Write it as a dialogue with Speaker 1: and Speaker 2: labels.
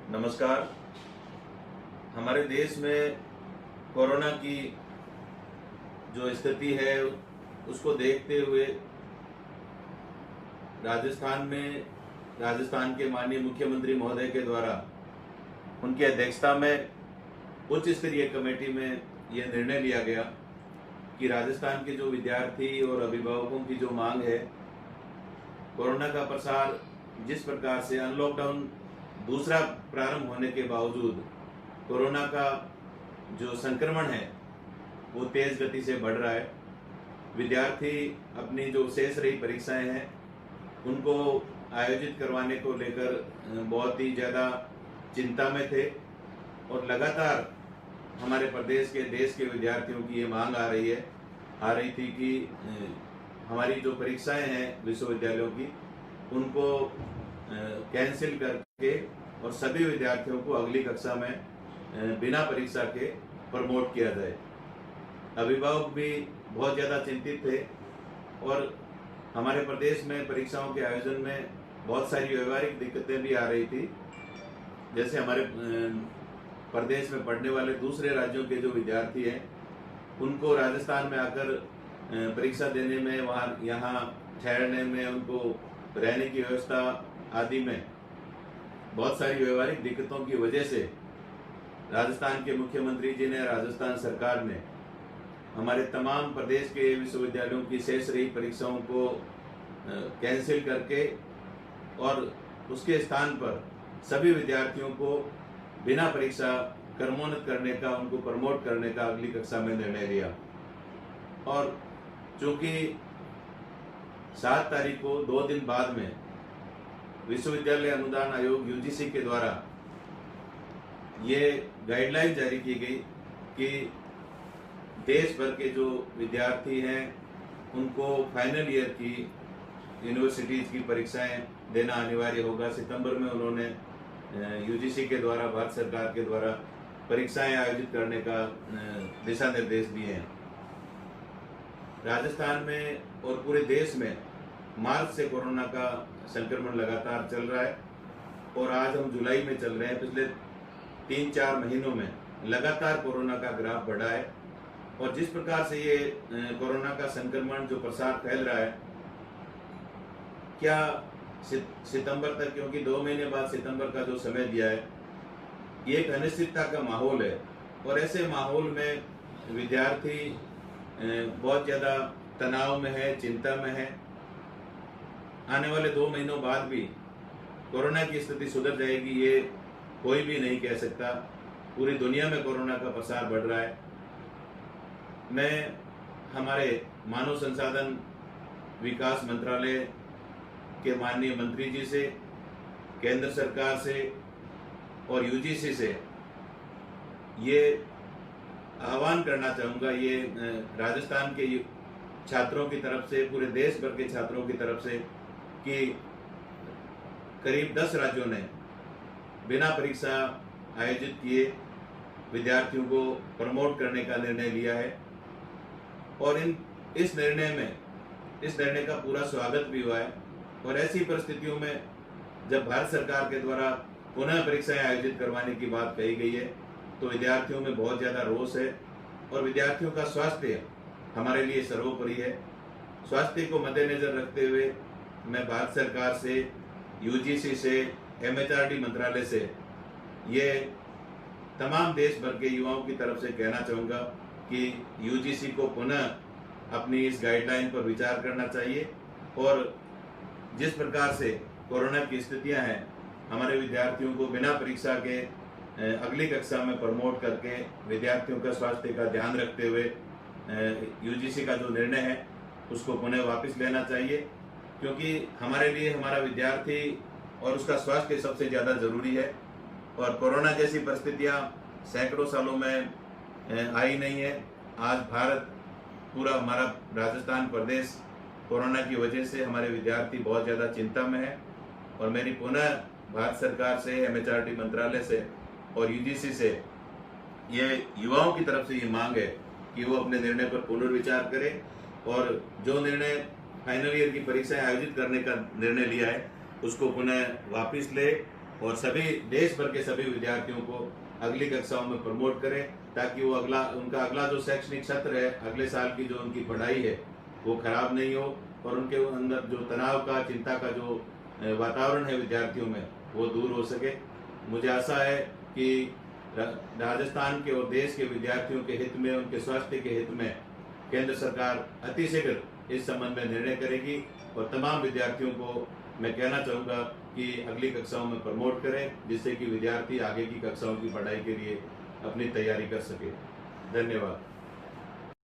Speaker 1: नमस्कार। हमारे देश में कोरोना की जो स्थिति है उसको देखते हुए राजस्थान के माननीय मुख्यमंत्री महोदय के द्वारा उनकी अध्यक्षता में उच्च स्तरीय कमेटी में यह निर्णय लिया गया कि राजस्थान के जो विद्यार्थी और अभिभावकों की जो मांग है, कोरोना का प्रसार जिस प्रकार से अनलॉकडाउन दूसरा प्रारंभ होने के बावजूद कोरोना का जो संक्रमण है वो तेज गति से बढ़ रहा है। विद्यार्थी अपनी जो शेष रही परीक्षाएं हैं उनको आयोजित करवाने को लेकर बहुत ही ज़्यादा चिंता में थे और लगातार हमारे प्रदेश के देश के विद्यार्थियों की ये मांग आ रही थी कि हमारी जो परीक्षाएं हैं विश्वविद्यालयों की उनको कैंसिल करके और सभी विद्यार्थियों को अगली कक्षा में बिना परीक्षा के प्रमोट किया जाए। अभिभावक भी बहुत ज़्यादा चिंतित थे और हमारे प्रदेश में परीक्षाओं के आयोजन में बहुत सारी व्यवहारिक दिक्कतें भी आ रही थी। जैसे हमारे प्रदेश में पढ़ने वाले दूसरे राज्यों के जो विद्यार्थी हैं उनको राजस्थान में आकर परीक्षा देने में, यहाँ ठहरने में, उनको रहने की व्यवस्था आदि में बहुत सारी व्यवहारिक दिक्कतों की वजह से राजस्थान के मुख्यमंत्री जी ने, राजस्थान सरकार ने हमारे तमाम प्रदेश के विश्वविद्यालयों की शेष रही परीक्षाओं को कैंसिल करके और उसके स्थान पर सभी विद्यार्थियों को बिना परीक्षा कर्मोन्नत करने का, उनको प्रमोट करने का अगली कक्षा में निर्णय लिया। और चूंकि 7 तारीख को 2 दिन बाद में विश्वविद्यालय अनुदान आयोग यूजीसी के द्वारा ये गाइडलाइन जारी की गई कि देश भर के जो विद्यार्थी हैं उनको फाइनल ईयर की यूनिवर्सिटीज की परीक्षाएं देना अनिवार्य होगा। सितंबर में उन्होंने यूजीसी के द्वारा, भारत सरकार के द्वारा परीक्षाएं आयोजित करने का दिशा निर्देश दिए हैं। राजस्थान में और पूरे देश में मार्च से कोरोना का संक्रमण लगातार चल रहा है और आज हम जुलाई में चल रहे हैं। पिछले 3-4 महीनों में लगातार कोरोना का ग्राफ बढ़ा है और जिस प्रकार से ये कोरोना का संक्रमण जो प्रसार फैल रहा है, क्या सितंबर तक, क्योंकि 2 महीने बाद सितंबर का जो समय दिया है, ये एक अनिश्चितता का माहौल है और ऐसे माहौल में विद्यार्थी बहुत ज़्यादा तनाव में है, चिंता में है। आने वाले 2 महीनों बाद भी कोरोना की स्थिति सुधर जाएगी ये कोई भी नहीं कह सकता। पूरी दुनिया में कोरोना का प्रसार बढ़ रहा है। मैं हमारे मानव संसाधन विकास मंत्रालय के माननीय मंत्री जी से, केंद्र सरकार से और यूजीसी से ये आह्वान करना चाहूँगा, ये राजस्थान के छात्रों की तरफ से, पूरे देश भर के छात्रों की तरफ से, कि करीब 10 राज्यों ने बिना परीक्षा आयोजित किए विद्यार्थियों को प्रमोट करने का निर्णय लिया है और इस निर्णय का पूरा स्वागत भी हुआ है। और ऐसी परिस्थितियों में जब भारत सरकार के द्वारा पुनः परीक्षाएं आयोजित करवाने की बात कही गई है तो विद्यार्थियों में बहुत ज़्यादा रोष है और विद्यार्थियों का स्वास्थ्य हमारे लिए सर्वोपरि है। स्वास्थ्य को मद्देनजर रखते हुए मैं भारत सरकार से, यूजीसी से, एमएचआरडी मंत्रालय से ये तमाम देश भर के युवाओं की तरफ से कहना चाहूँगा कि यूजीसी को पुनः अपनी इस गाइडलाइन पर विचार करना चाहिए और जिस प्रकार से कोरोना की स्थितियां हैं, हमारे विद्यार्थियों को बिना परीक्षा के अगली कक्षा में प्रमोट करके विद्यार्थियों का स्वास्थ्य का ध्यान रखते हुए यूजीसी का जो निर्णय है उसको पुनः वापस लेना चाहिए, क्योंकि हमारे लिए हमारा विद्यार्थी और उसका स्वास्थ्य सबसे ज़्यादा ज़रूरी है। और कोरोना जैसी परिस्थितियां सैकड़ों सालों में आई नहीं है। आज भारत, पूरा हमारा राजस्थान प्रदेश कोरोना की वजह से हमारे विद्यार्थी बहुत ज़्यादा चिंता में है और मेरी पुनः भारत सरकार से, एमएचआरडी मंत्रालय से और यूजीसी से ये युवाओं की तरफ से ये मांग है कि वो अपने निर्णय पर पुनर्विचार करें और जो निर्णय फाइनल ईयर की परीक्षाएं आयोजित करने का निर्णय लिया है उसको पुनः वापस ले और सभी देश भर के सभी विद्यार्थियों को अगली कक्षाओं में प्रमोट करें, ताकि वो उनका अगला जो शैक्षणिक सत्र है, अगले साल की जो उनकी पढ़ाई है वो खराब नहीं हो, और उनके अंदर जो तनाव का, चिंता का जो वातावरण है विद्यार्थियों में, वो दूर हो सके। मुझे आशा है कि राजस्थान के और देश के विद्यार्थियों के हित में, उनके स्वास्थ्य के हित में केंद्र सरकार अतिशीघ्र इस संबंध में निर्णय करेगी, और तमाम विद्यार्थियों को मैं कहना चाहूँगा कि अगली कक्षाओं में प्रमोट करें, जिससे कि विद्यार्थी आगे की कक्षाओं की पढ़ाई के लिए अपनी तैयारी कर सके। धन्यवाद।